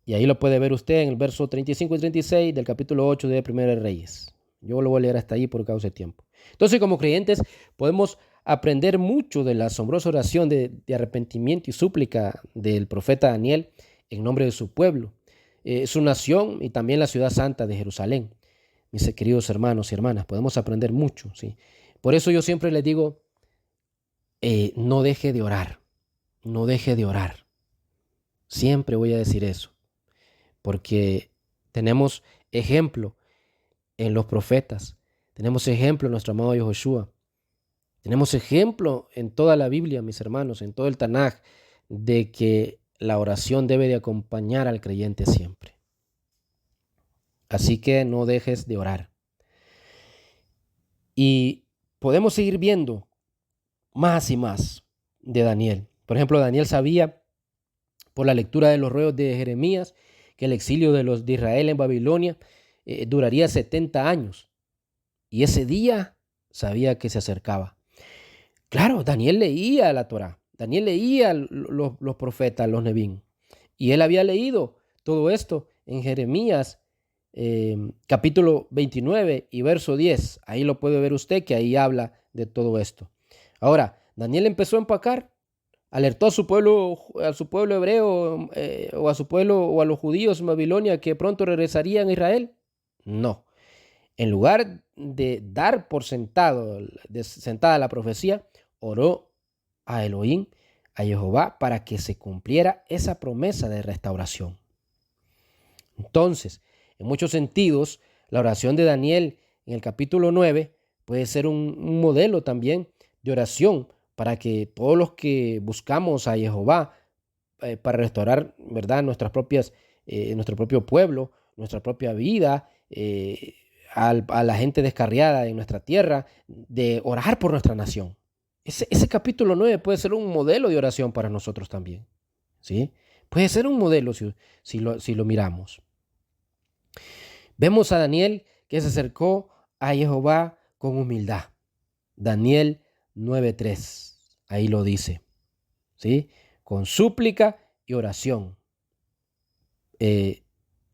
Y ahí lo puede ver usted en el verso 35 y 36 del capítulo 8 de 1 Reyes. Yo lo voy a leer hasta ahí por causa de tiempo. Entonces, como creyentes, podemos aprender mucho de la asombrosa oración de arrepentimiento y súplica del profeta Daniel en nombre de su pueblo, su nación y también la ciudad santa de Jerusalén. Mis queridos hermanos y hermanas, podemos aprender mucho, ¿sí? Por eso yo siempre les digo, no deje de orar, no deje de orar. Siempre voy a decir eso, porque tenemos ejemplo en los profetas, tenemos ejemplo en nuestro amado Yahushua, tenemos ejemplo en toda la Biblia, mis hermanos, en todo el Tanaj, de que la oración debe de acompañar al creyente siempre. Así que no dejes de orar. Y podemos seguir viendo más y más de Daniel. Por ejemplo, Daniel sabía por la lectura de los rollos de Jeremías que el exilio de los de Israel en Babilonia duraría 70 años. Y ese día sabía que se acercaba. Claro, Daniel leía la Torá, Daniel leía los profetas, los Nebín. Y él había leído todo esto en Jeremías capítulo 29 y verso 10. Ahí lo puede ver usted, que ahí habla de todo esto. Ahora, Daniel empezó a empacar alertó a su pueblo hebreo o a su pueblo o a los judíos en Babilonia que pronto regresarían a Israel? No. En lugar de dar por sentada la profecía, oró a Elohim, a Jehová, para que se cumpliera esa promesa de restauración. Entonces, en muchos sentidos, la oración de Daniel en el capítulo 9 puede ser un modelo también de oración para que todos los que buscamos a Jehová para restaurar, ¿verdad?, nuestro propio pueblo, nuestra propia vida, a la gente descarriada en nuestra tierra, de orar por nuestra nación. Ese capítulo 9 puede ser un modelo de oración para nosotros también, ¿sí? Puede ser un modelo si lo miramos. Vemos a Daniel que se acercó a Jehová con humildad. Daniel 9:3, ahí lo dice, ¿sí? Con súplica y oración,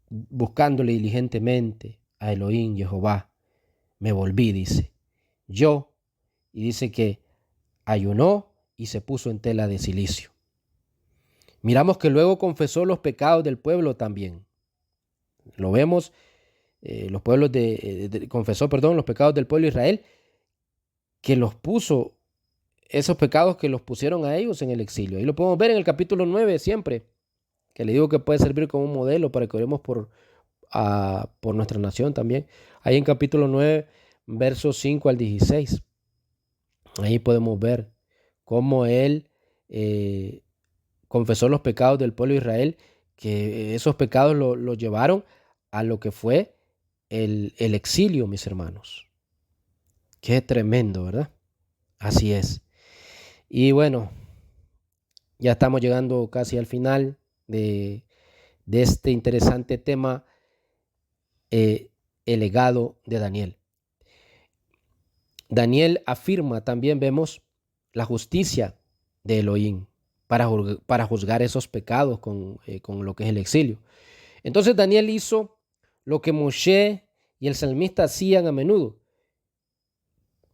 buscándole diligentemente a Elohim, Jehová, me volví, dice, yo, y dice que ayunó y se puso en tela de cilicio. Miramos que luego confesó los pecados del pueblo también. Lo vemos, confesó, los pecados del pueblo de Israel, que los puso, esos pecados que los pusieron a ellos en el exilio. Ahí lo podemos ver en el capítulo 9 siempre, que le digo que puede servir como un modelo para que oremos por nuestra nación también. Ahí en capítulo 9, versos 5 al 16. Ahí podemos ver cómo él confesó los pecados del pueblo de Israel, que esos pecados lo llevaron a lo que fue el exilio, mis hermanos. Qué tremendo, ¿verdad? Así es. Y bueno, ya estamos llegando casi al final de este interesante tema, el legado de Daniel. Daniel afirma, también vemos la justicia de Elohim para juzgar esos pecados con lo que es el exilio. Entonces Daniel hizo lo que Moshe y el salmista hacían a menudo,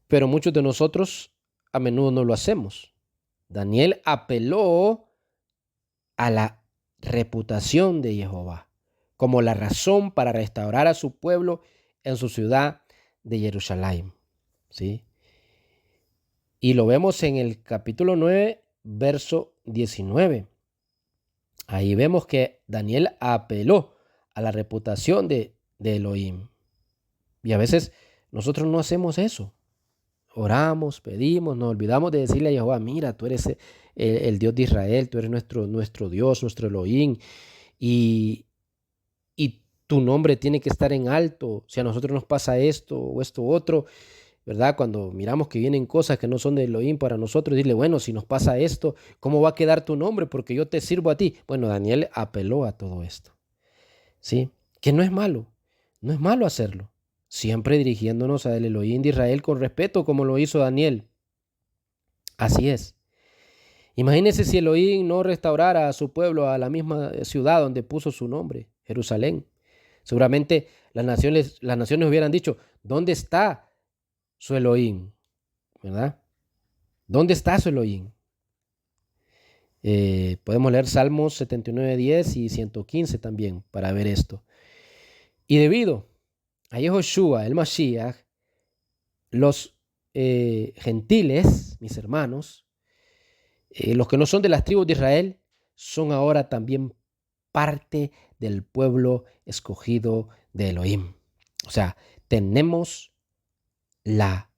pero muchos de nosotros a menudo no lo hacemos. Daniel apeló a la reputación de Jehová como la razón para restaurar a su pueblo en su ciudad de Jerusalén, ¿sí? Y lo vemos en el capítulo 9, verso 19. Ahí vemos que Daniel apeló a la reputación de Elohim. Y a veces nosotros no hacemos eso. Oramos, pedimos, nos olvidamos de decirle a Jehová, mira, tú eres el Dios de Israel, tú eres nuestro Dios, nuestro Elohim, y tu nombre tiene que estar en alto. Si a nosotros nos pasa esto o esto otro, ¿verdad? Cuando miramos que vienen cosas que no son de Elohim para nosotros, dile, bueno, si nos pasa esto, ¿cómo va a quedar tu nombre? Porque yo te sirvo a ti. Bueno, Daniel apeló a todo esto, ¿sí? Que no es malo hacerlo. Siempre dirigiéndonos al Elohim de Israel con respeto, como lo hizo Daniel. Así es. Imagínense si Elohim no restaurara a su pueblo, a la misma ciudad donde puso su nombre, Jerusalén. Seguramente las naciones hubieran dicho, ¿dónde está su Elohim? ¿Verdad? ¿Dónde está su Elohim? Podemos leer Salmos 79:10 y 115 también para ver esto. Y debido a Yehoshua, el Mashiach, los gentiles, mis hermanos, los que no son de las tribus de Israel, son ahora también parte del pueblo escogido de Elohim. O sea, tenemos la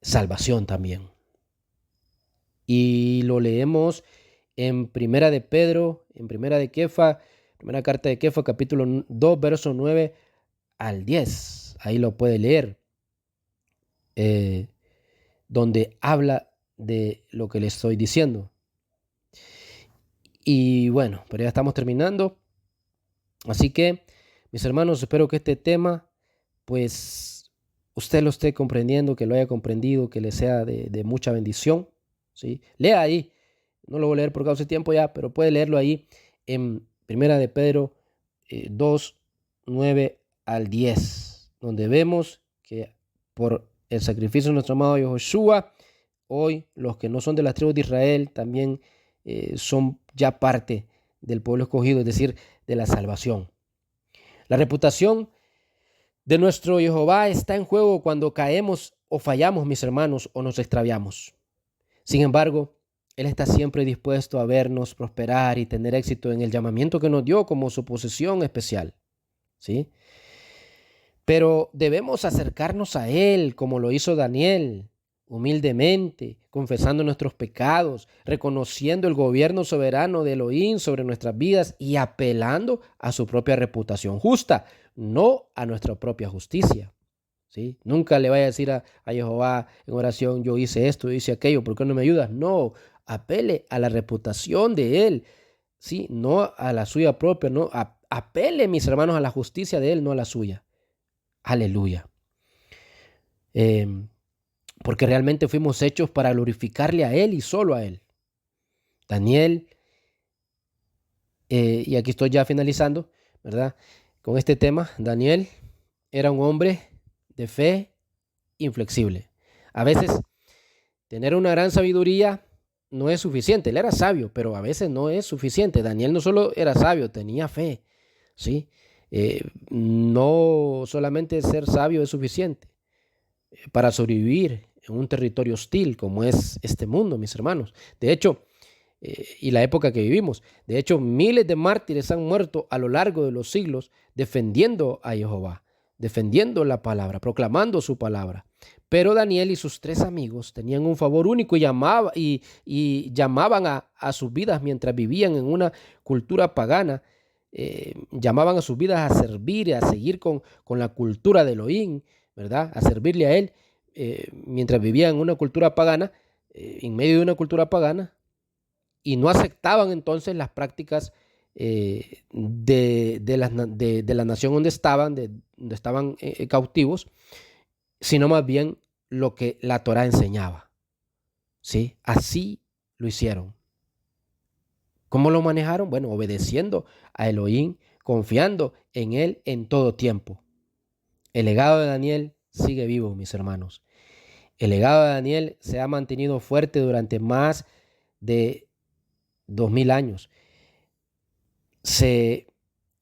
salvación también. Y lo leemos en Primera de Pedro, en Primera de Kefa, Primera carta de Kefa, capítulo 2, verso 9 al 10. Ahí lo puede leer, donde habla de lo que le estoy diciendo. Y bueno, pero ya estamos terminando. Así que, mis hermanos, espero que este tema, pues, usted lo esté comprendiendo, que lo haya comprendido, que le sea de mucha bendición, ¿sí? Lea ahí, no lo voy a leer por causa de tiempo ya, pero puede leerlo ahí en Primera de Pedro 2, 9 al 10, donde vemos que por el sacrificio de nuestro amado Yahushua, hoy los que no son de las tribus de Israel también son ya parte del pueblo escogido, es decir, de la salvación. La reputación de nuestro Jehová está en juego cuando caemos o fallamos, mis hermanos, o nos extraviamos. Sin embargo, Él está siempre dispuesto a vernos prosperar y tener éxito en el llamamiento que nos dio como su posesión especial, ¿sí? Pero debemos acercarnos a Él como lo hizo Daniel, humildemente, confesando nuestros pecados, reconociendo el gobierno soberano de Elohim sobre nuestras vidas y apelando a su propia reputación justa, no a nuestra propia justicia. ¿Sí? Nunca le vaya a decir a Jehová en oración, yo hice esto, yo hice aquello, ¿por qué no me ayudas? No, apele a la reputación de Él, ¿sí? No a la suya propia, no, apele, mis hermanos, a la justicia de Él, no a la suya. Aleluya. Porque realmente fuimos hechos para glorificarle a Él y solo a Él. Daniel, y aquí estoy ya finalizando, ¿verdad? Con este tema, Daniel era un hombre de fe inflexible. A veces tener una gran sabiduría no es suficiente. Él era sabio, pero a veces no es suficiente. Daniel no solo era sabio, tenía fe, ¿sí? No solamente ser sabio es suficiente para sobrevivir en un territorio hostil como es este mundo, mis hermanos. De hecho, y la época que vivimos. De hecho, miles de mártires han muerto a lo largo de los siglos defendiendo a Jehová, defendiendo la palabra, proclamando su palabra. Pero Daniel y sus 3 amigos tenían un favor único y llamaban a sus vidas mientras vivían en una cultura pagana. Llamaban a sus vidas a servir, a seguir con la cultura de Elohim, ¿verdad? A servirle a Él mientras vivían en una cultura pagana, en medio de una cultura pagana, y no aceptaban entonces las prácticas de la nación donde estaban cautivos, sino más bien lo que la Torá enseñaba. ¿Sí? Así lo hicieron. ¿Cómo lo manejaron? Bueno, obedeciendo a Elohim, confiando en Él en todo tiempo. El legado de Daniel sigue vivo, mis hermanos. El legado de Daniel se ha mantenido fuerte durante más de 2000 años.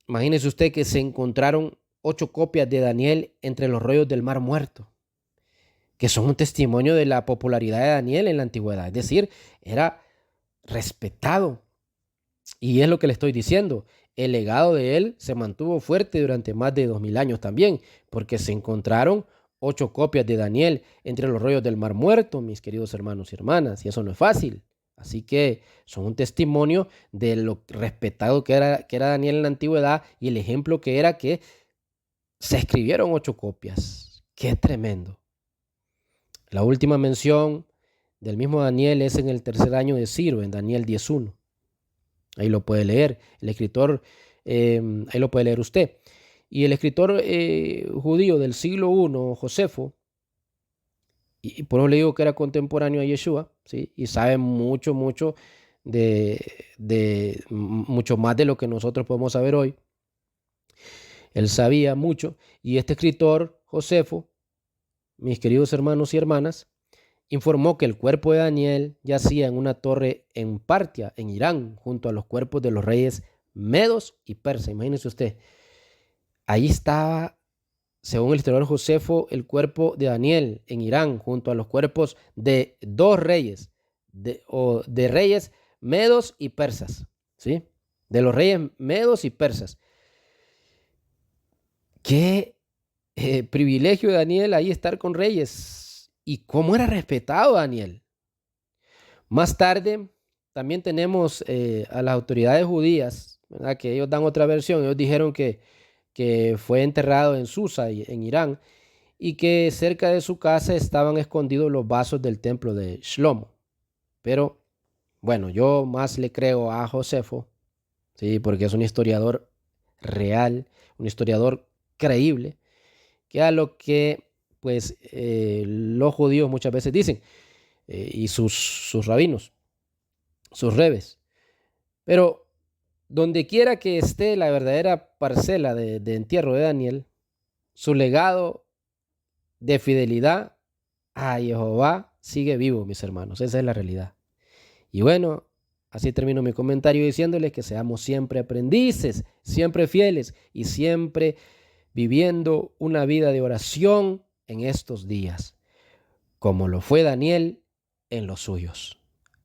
Imagínese usted que se encontraron 8 copias de Daniel entre los rollos del Mar Muerto, que son un testimonio de la popularidad de Daniel en la antigüedad. Es decir, era respetado. Y es lo que le estoy diciendo. El legado de él se mantuvo fuerte durante más de 2000 años también, porque se encontraron 8 copias de Daniel entre los rollos del Mar Muerto, mis queridos hermanos y hermanas, y eso no es fácil. Así que son un testimonio de lo respetado que era Daniel en la antigüedad y el ejemplo que era que se escribieron 8 copias. ¡Qué tremendo! La última mención del mismo Daniel es en el 3er año de Ciro, en Daniel 10:1. Ahí lo puede leer. El escritor, ahí lo puede leer usted. Y el escritor judío del siglo I, Josefo, y por eso le digo que era contemporáneo a Yeshua, ¿sí? Y sabe mucho mucho más de lo que nosotros podemos saber hoy. Él sabía mucho. Y este escritor, Josefo, mis queridos hermanos y hermanas, informó que el cuerpo de Daniel yacía en una torre en Partia, en Irán, junto a los cuerpos de los reyes medos y persas. Imagínese usted, ahí estaba, según el historiador Josefo, el cuerpo de Daniel en Irán, junto a los cuerpos de 2 reyes, de reyes medos y persas, ¿sí? De los reyes medos y persas. Qué privilegio de Daniel ahí estar con reyes. Y cómo era respetado Daniel. Más tarde también tenemos a las autoridades judías, ¿verdad? Que ellos dan otra versión. Ellos dijeron que fue enterrado en Susa, en Irán, y que cerca de su casa estaban escondidos los vasos del templo de Shlomo. Pero bueno, yo más le creo a Josefo, ¿sí? Porque es un historiador real, un historiador creíble, que a lo que pues los judíos muchas veces dicen, y sus rabinos, sus rebes. Pero donde quiera que esté la verdadera parcela de entierro de Daniel, su legado de fidelidad a Jehová sigue vivo, mis hermanos. Esa es la realidad. Y bueno, así termino mi comentario diciéndoles que seamos siempre aprendices, siempre fieles y siempre viviendo una vida de oración en estos días, como lo fue Daniel en los suyos.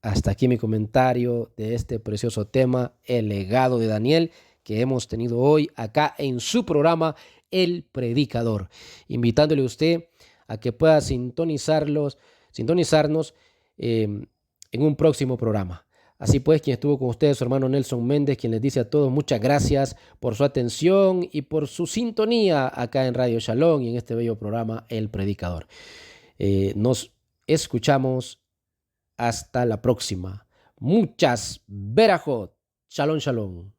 Hasta aquí mi comentario de este precioso tema, el legado de Daniel, que hemos tenido hoy acá en su programa El Predicador, invitándole a usted a que pueda sintonizarnos en un próximo programa. Así pues, quien estuvo con ustedes, su hermano Nelson Méndez, quien les dice a todos muchas gracias por su atención y por su sintonía acá en Radio Shalom y en este bello programa El Predicador. Nos escuchamos hasta la próxima. Muchas verajot. Shalom, shalom.